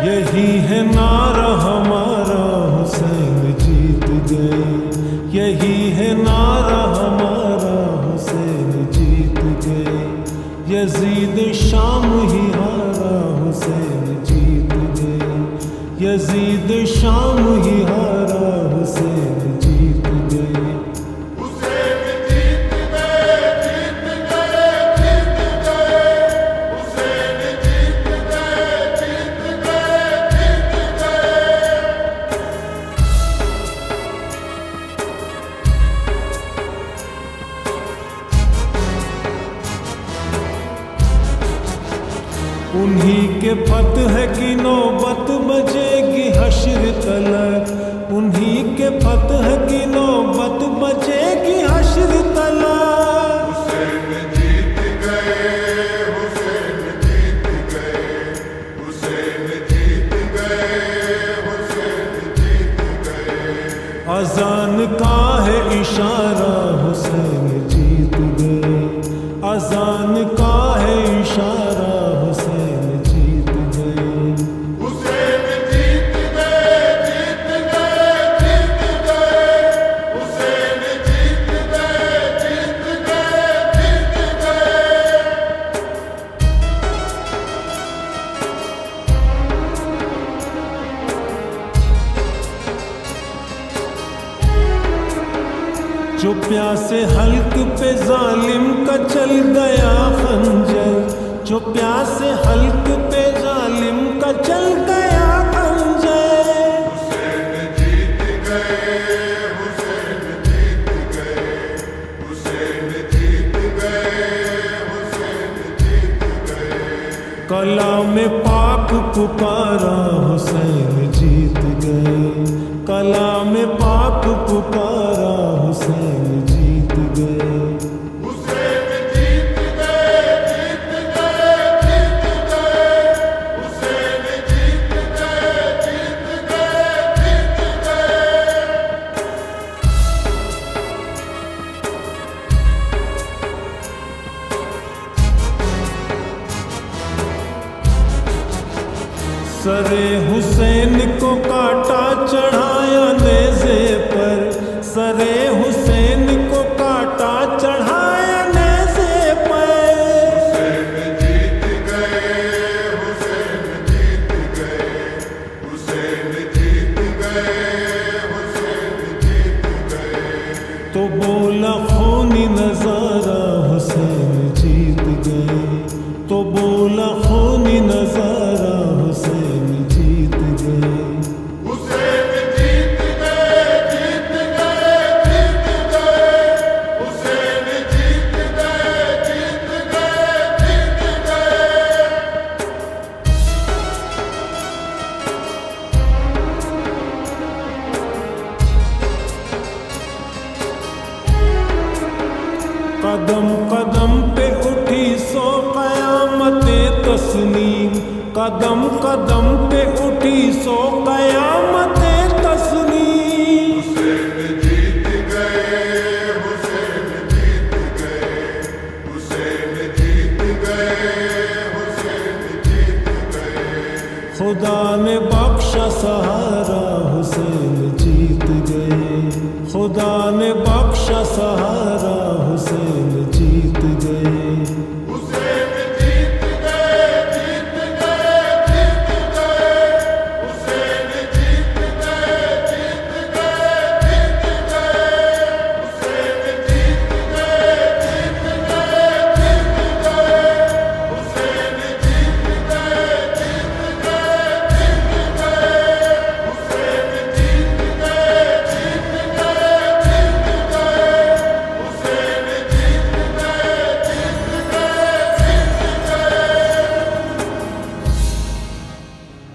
यही है नारा हमारा, हुसैन जीत गए। यही है नारा हमारा, हुसैन जीत गए। यजीद शाम ही हारा, हुसैन जीत गए। यजीद शाम ही हारा, हुसैन जीत गए। उन्हीं के फतह की नौबत बजेगी हश्र तलक। उन्हीं के फतह की नौबत बजेगी हश्र तलक। हुसैन जीत गए, हुसैन जीत गए, हुसैन जीत गए, हुसैन जीत गए। अजान का है इशारा, हुसैन जीत गए। अजान का है इशारा, हुसैन जीत गए। हुसैन जीत गए, जीत गए, जीत गए। हुसैन जीत गए, जीत गए, जीत गए। जो प्यासे हल्क पे जालिम का चल गया खंजर। जो प्यासे हल्क पे जालिम का चल गया खंजर। हुसैन जीत गए, हुसैन जीत गए, हुसैन जीत गए, हुसैन जीत गए। कलाम पाक पुकारा, हुसैन जीत गए। कलाम पाक पुकारा, हुसैन जीत गए। हुसैन जीत गए, जीत गए, जीत गए। हुसैन जीत गए, जीत गए, जीत गए। सरे हुसैन को काटा चढ़ाया नेज़े पर। सरे हुसैन को काटा चढ़ाया नेज़े पर। हुसैन जीत गए, हुसैन जीत गए, हुसैन जीत गए, हुसैन जीत गए। तो बोला खूनी नजारा, हुसैन जीत गए। तो बोला खूनी नजारा, हुसैन जीत गए। हुसैन जीत गए, जीत गए, जीत गए। हुसैन जीत गए, जीत गए, जीत गए। कदम कदम पे उठी सो कयामतें तस्नीम। कदम कदम पे उठी सो कयामतें तस्नीम। हुसैन जीत गए, हुसैन जीत गए, हुसैन जीत गए, हुसैन जीत गए। खुदा ने बख्शा सहारा, हुसैन जीत गए। खुदा ने बख्शा